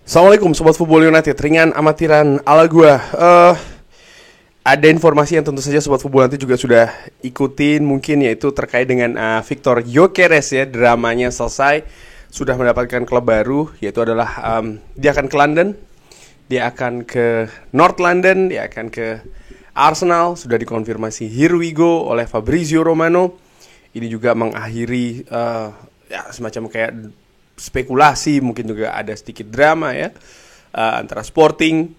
Assalamualaikum Sobat Football United, ringan amatiran ala gua. Ada informasi yang tentu saja Sobat Football United juga sudah ikutin mungkin, yaitu terkait dengan Victor Gyökeres ya. Dramanya selesai, sudah mendapatkan klub baru, yaitu adalah dia akan ke London, dia akan ke North London, dia akan ke Arsenal. Sudah dikonfirmasi here we go oleh Fabrizio Romano. Ini juga mengakhiri ya semacam kayak spekulasi, mungkin juga ada sedikit drama ya antara Sporting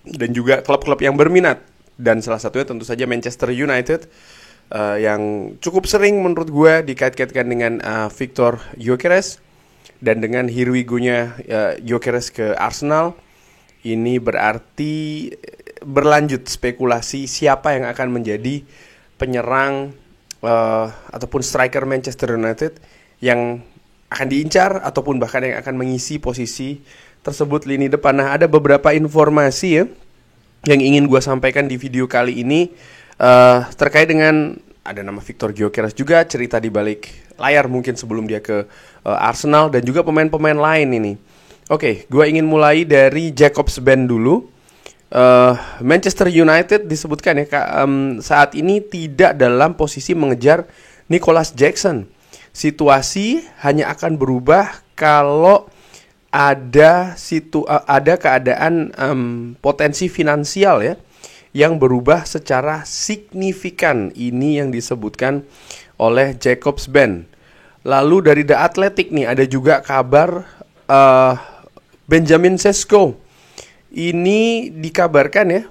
dan juga klub-klub yang berminat. Dan salah satunya tentu saja Manchester United yang cukup sering menurut gue dikait-kaitkan dengan Victor Gyökeres. Dan dengan here we go-nya Gyökeres ke Arsenal, ini berarti berlanjut spekulasi siapa yang akan menjadi penyerang ataupun striker Manchester United yang akan diincar ataupun bahkan yang akan mengisi posisi tersebut lini depan. Nah, ada beberapa informasi ya yang ingin gue sampaikan di video kali ini terkait dengan ada nama Victor Gyökeres juga, cerita di balik layar mungkin sebelum dia ke Arsenal, dan juga pemain-pemain lain ini. Oke, gue ingin mulai dari Jakobsben dulu. Manchester United disebutkan ya saat ini tidak dalam posisi mengejar Nicholas Jackson. Situasi hanya akan berubah kalau ada keadaan potensi finansial ya yang berubah secara signifikan. Ini yang disebutkan oleh Jakobsben. Lalu dari The Athletic nih ada juga kabar Benjamin Sesko. Ini dikabarkan ya,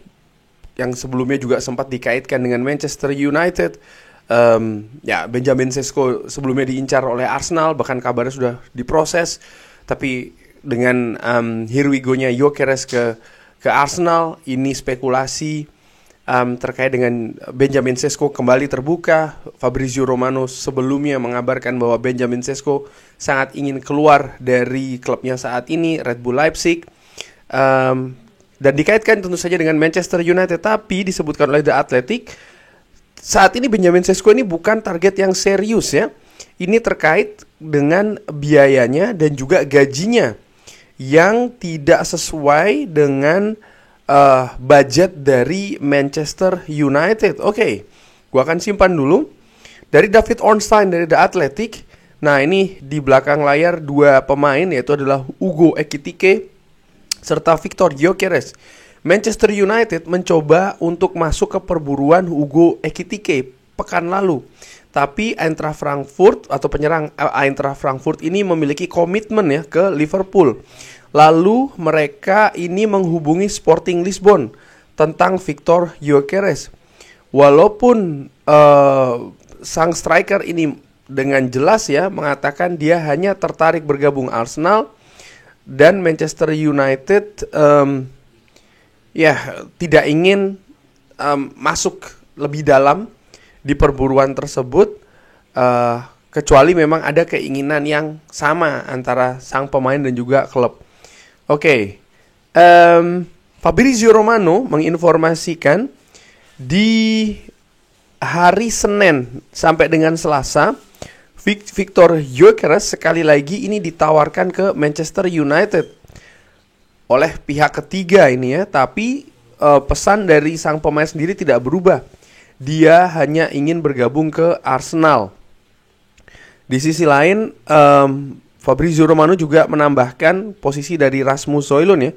yang sebelumnya juga sempat dikaitkan dengan Manchester United. Ya, Benjamin Sesko sebelumnya diincar oleh Arsenal, bahkan kabarnya sudah diproses. Tapi dengan here we go-nya Gyökeres ke Arsenal, ini spekulasi terkait dengan Benjamin Sesko kembali terbuka. Fabrizio Romano sebelumnya mengabarkan bahwa Benjamin Sesko sangat ingin keluar dari klubnya saat ini, Red Bull Leipzig. Dan dikaitkan tentu saja dengan Manchester United. Tapi disebutkan oleh The Athletic, saat ini Benjamin Sesko ini bukan target yang serius ya. Ini terkait dengan biayanya dan juga gajinya yang tidak sesuai dengan budget dari Manchester United. Oke, gua akan simpan dulu. Dari David Ornstein dari The Athletic. Nah, ini di belakang layar dua pemain, yaitu adalah Ugo Ekitike serta Victor Gyökeres. Manchester United mencoba untuk masuk ke perburuan Ugo Ekitike pekan lalu. Tapi Eintracht Frankfurt atau penyerang Eintracht Frankfurt ini memiliki komitmen ya ke Liverpool. Lalu mereka ini menghubungi Sporting Lisbon tentang Victor Gyökeres. Walaupun sang striker ini dengan jelas ya mengatakan dia hanya tertarik bergabung Arsenal, dan Manchester United ya tidak ingin masuk lebih dalam di perburuan tersebut, kecuali memang ada keinginan yang sama antara sang pemain dan juga klub. Oke, Fabrizio Romano menginformasikan di hari Senin sampai dengan Selasa, Victor Gyökeres sekali lagi ini ditawarkan ke Manchester United oleh pihak ketiga ini ya. Tapi pesan dari sang pemain sendiri tidak berubah. Dia hanya ingin bergabung ke Arsenal. Di sisi lain, Fabrizio Romano juga menambahkan posisi dari Rasmus Højlund ya.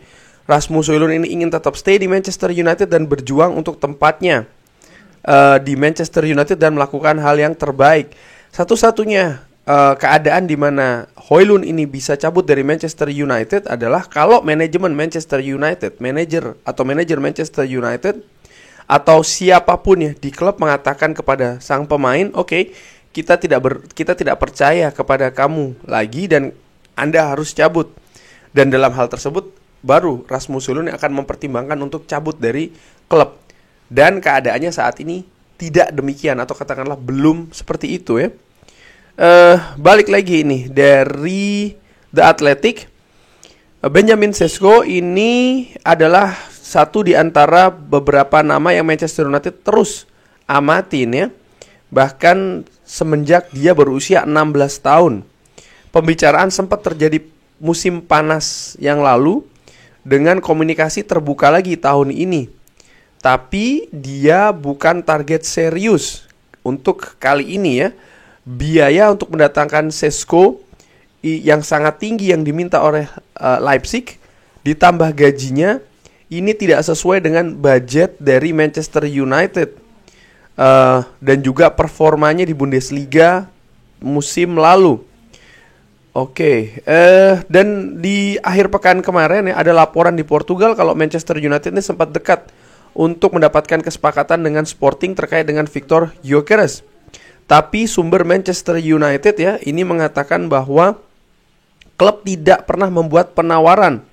Rasmus Højlund ini ingin tetap stay di Manchester United dan berjuang untuk tempatnya di Manchester United dan melakukan hal yang terbaik. Satu-satunya keadaan di mana Højlund ini bisa cabut dari Manchester United adalah kalau manajemen Manchester United, manajer Manchester United atau siapapun ya di klub mengatakan kepada sang pemain, oke, kita tidak percaya kepada kamu lagi dan Anda harus cabut. Dan dalam hal tersebut baru Rasmus Højlund akan mempertimbangkan untuk cabut dari klub. Dan keadaannya saat ini tidak demikian, atau katakanlah belum seperti itu ya. Balik lagi ini dari The Athletic. Benjamin Sesko ini adalah satu di antara beberapa nama yang Manchester United terus amatin ya. Bahkan semenjak dia berusia 16 tahun. Pembicaraan sempat terjadi musim panas yang lalu dengan komunikasi terbuka lagi tahun ini. Tapi dia bukan target serius untuk kali ini ya. Biaya untuk mendatangkan Šeško yang sangat tinggi yang diminta oleh Leipzig, ditambah gajinya, ini tidak sesuai dengan budget dari Manchester United. Dan juga performanya di Bundesliga musim lalu. Oke, dan di akhir pekan kemarin ya, ada laporan di Portugal kalau Manchester United ini sempat dekat untuk mendapatkan kesepakatan dengan Sporting terkait dengan Victor Gyökeres. Tapi sumber Manchester United ya ini mengatakan bahwa klub tidak pernah membuat penawaran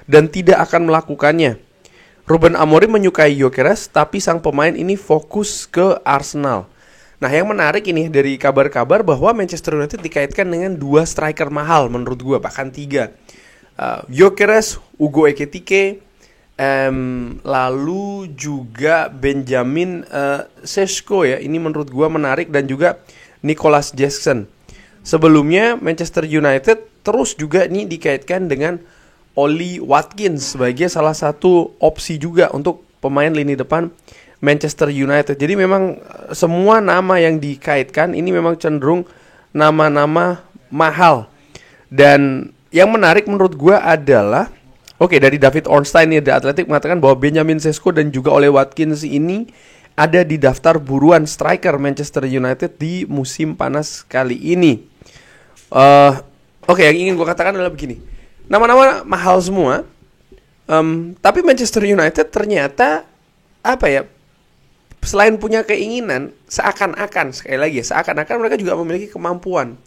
dan tidak akan melakukannya. Ruben Amorim menyukai Gyökeres, tapi sang pemain ini fokus ke Arsenal. Nah, yang menarik ini dari kabar-kabar bahwa Manchester United dikaitkan dengan 2 striker mahal menurut gua, bahkan 3. Gyökeres, Ugo Ekitike, lalu juga Benjamin Šeško ya. Ini menurut gua menarik, dan juga Nicolas Jackson. Sebelumnya Manchester United terus juga ini dikaitkan dengan Ollie Watkins sebagai salah satu opsi juga untuk pemain lini depan Manchester United. Jadi memang semua nama yang dikaitkan ini memang cenderung nama-nama mahal. Dan yang menarik menurut gue adalah dari David Ornstein ya, The Athletic mengatakan bahwa Benjamin Šeško dan juga Ollie Watkins ini ada di daftar buruan striker Manchester United di musim panas kali ini. Yang ingin gue katakan adalah begini. Nama-nama mahal semua, tapi Manchester United ternyata selain punya keinginan, seakan-akan mereka juga memiliki kemampuan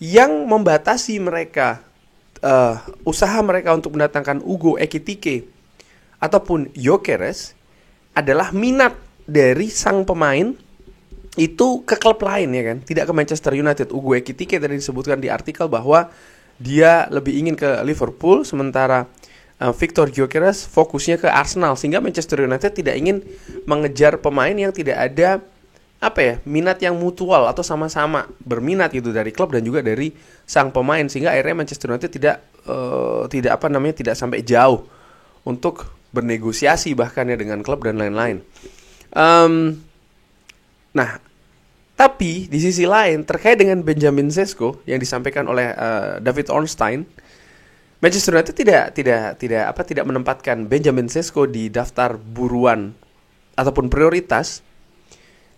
yang membatasi mereka, usaha mereka untuk mendatangkan Ugo Ekitike ataupun Gyökeres adalah minat dari sang pemain itu ke klub lain ya kan, tidak ke Manchester United. Ugo Ekitike tadi disebutkan di artikel bahwa dia lebih ingin ke Liverpool, sementara Victor Gyökeres fokusnya ke Arsenal, sehingga Manchester United tidak ingin mengejar pemain yang tidak ada minat yang mutual atau sama-sama berminat gitu dari klub dan juga dari sang pemain, sehingga akhirnya Manchester United tidak sampai jauh untuk bernegosiasi bahkan ya dengan klub dan lain-lain. Tapi di sisi lain terkait dengan Benjamin Šeško yang disampaikan oleh David Ornstein, Manchester United tidak menempatkan Benjamin Šeško di daftar buruan ataupun prioritas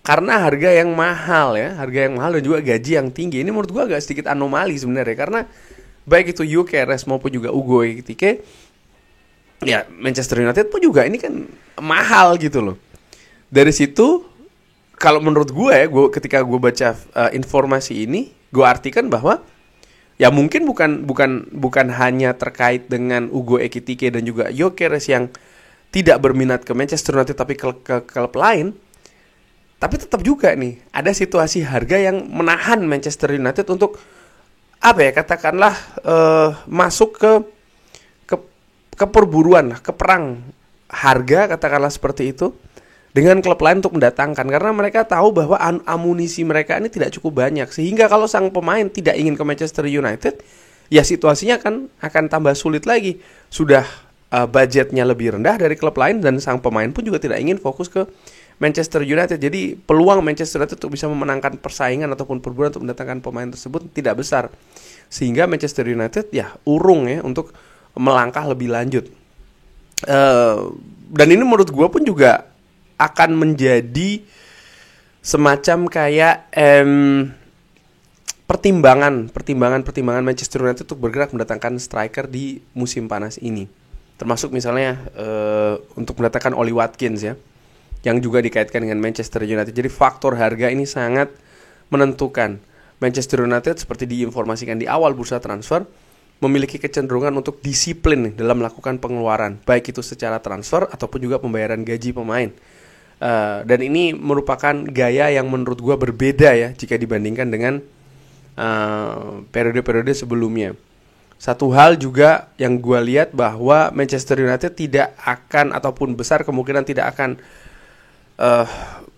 karena harga yang mahal dan juga gaji yang tinggi. Ini menurut gua agak sedikit anomali sebenarnya, karena baik itu Gyökeres maupun juga Ugo Ekitike, ya Manchester United pun juga ini kan mahal gitu loh. Dari situ kalau menurut gue ketika gue baca informasi ini, gue artikan bahwa ya mungkin bukan hanya terkait dengan Ugo Ekitike dan juga Gyökeres yang tidak berminat ke Manchester United tapi ke klub lain, tapi tetap juga nih ada situasi harga yang menahan Manchester United untuk masuk ke perburuan, ke perang harga, katakanlah seperti itu, dengan klub lain untuk mendatangkan, karena mereka tahu bahwa amunisi mereka ini tidak cukup banyak, sehingga kalau sang pemain tidak ingin ke Manchester United, ya situasinya akan tambah sulit lagi. Sudah budgetnya lebih rendah dari klub lain, dan sang pemain pun juga tidak ingin fokus ke Manchester United. Jadi peluang Manchester United untuk bisa memenangkan persaingan ataupun perburuan untuk mendatangkan pemain tersebut tidak besar, sehingga Manchester United ya urung ya untuk melangkah lebih lanjut. Dan ini menurut gue pun juga akan menjadi semacam kayak pertimbangan Manchester United untuk bergerak mendatangkan striker di musim panas ini. Termasuk misalnya untuk mendatangkan Ollie Watkins ya, yang juga dikaitkan dengan Manchester United. Jadi faktor harga ini sangat menentukan. Manchester United seperti diinformasikan di awal bursa transfer memiliki kecenderungan untuk disiplin dalam melakukan pengeluaran, baik itu secara transfer ataupun juga pembayaran gaji pemain. Dan ini merupakan gaya yang menurut gue berbeda ya jika dibandingkan dengan periode-periode sebelumnya. Satu hal juga yang gue lihat bahwa Manchester United tidak akan, ataupun besar kemungkinan tidak akan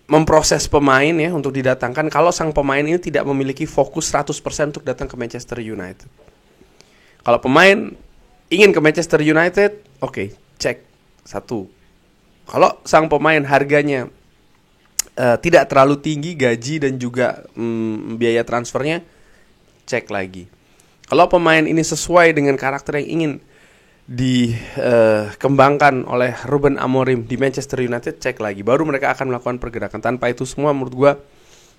memproses pemain ya untuk didatangkan kalau sang pemain ini tidak memiliki fokus 100% untuk datang ke Manchester United. Kalau pemain ingin ke Manchester United, oke, cek satu. Kalau sang pemain harganya tidak terlalu tinggi gaji dan juga biaya transfernya, cek lagi. Kalau pemain ini sesuai dengan karakter yang ingin dikembangkan oleh Ruben Amorim di Manchester United, cek lagi. Baru mereka akan melakukan pergerakan. Tanpa itu semua menurut gue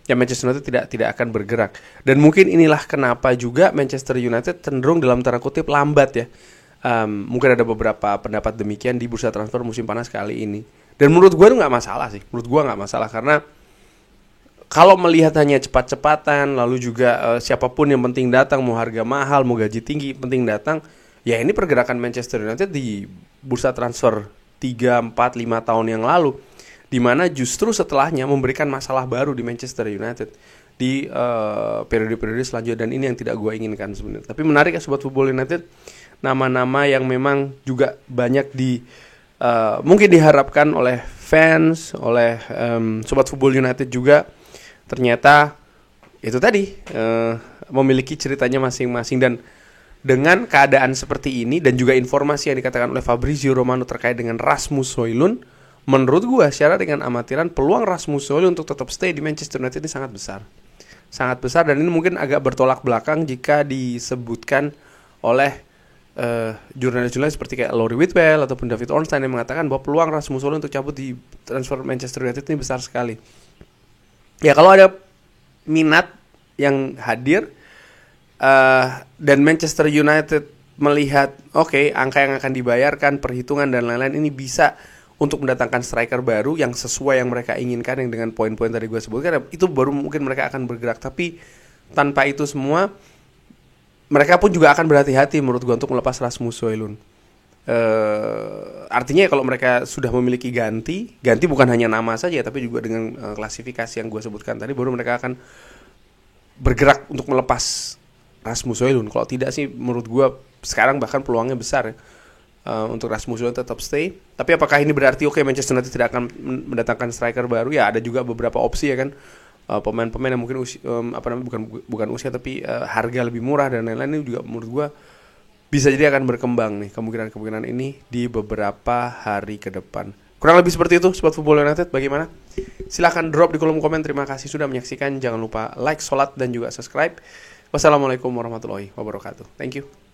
ya Manchester United tidak akan bergerak. Dan mungkin inilah kenapa juga Manchester United cenderung dalam tanda kutip lambat ya. Mungkin ada beberapa pendapat demikian di bursa transfer musim panas kali ini. Dan menurut gue itu nggak masalah sih. Menurut gue nggak masalah karena kalau melihat hanya cepat-cepatan, lalu juga siapapun yang penting datang, mau harga mahal, mau gaji tinggi, penting datang. Ya ini pergerakan Manchester United di bursa transfer 3, 4, 5 tahun yang lalu, di mana justru setelahnya memberikan masalah baru di Manchester United di periode-periode selanjutnya. Dan ini yang tidak gue inginkan sebenarnya. Tapi menarik ya Sobat Football United, nama-nama yang memang juga banyak mungkin diharapkan oleh fans, oleh Sobat Football United juga, ternyata itu tadi memiliki ceritanya masing-masing. Dan dengan keadaan seperti ini dan juga informasi yang dikatakan oleh Fabrizio Romano terkait dengan Rasmus Højlund, menurut gue secara dengan amatiran peluang Rasmus Højlund untuk tetap stay di Manchester United ini sangat besar. Sangat besar, dan ini mungkin agak bertolak belakang jika disebutkan oleh jurnalis-jurnalis seperti kayak Laurie Whitwell ataupun David Ornstein yang mengatakan bahwa peluang Rasmus Højlund untuk cabut di transfer Manchester United ini besar sekali. Ya kalau ada minat yang hadir dan Manchester United melihat angka yang akan dibayarkan, perhitungan dan lain-lain ini bisa untuk mendatangkan striker baru yang sesuai yang mereka inginkan, yang dengan poin-poin tadi gue sebutkan, itu baru mungkin mereka akan bergerak. Tapi tanpa itu semua mereka pun juga akan berhati-hati menurut gue untuk melepas Rasmus Højlund. Artinya kalau mereka sudah memiliki ganti bukan hanya nama saja, tapi juga dengan klasifikasi yang gue sebutkan tadi, baru mereka akan bergerak untuk melepas Rasmus Højlund. Kalau tidak sih menurut gue sekarang bahkan peluangnya besar ya, untuk Rasmus Højlund tetap stay. Tapi apakah ini berarti Manchester United tidak akan mendatangkan striker baru? Ya ada juga beberapa opsi ya kan, pemain-pemain yang mungkin bukan usia tapi harga lebih murah dan lain-lain. Ini juga menurut gue bisa jadi akan berkembang nih kemungkinan ini di beberapa hari ke depan. Kurang lebih seperti itu Sobat Football United. Bagaimana? Silahkan drop di kolom komen. Terima kasih sudah menyaksikan. Jangan lupa like, sholat, dan juga subscribe. Wassalamualaikum warahmatullahi wabarakatuh. Thank you.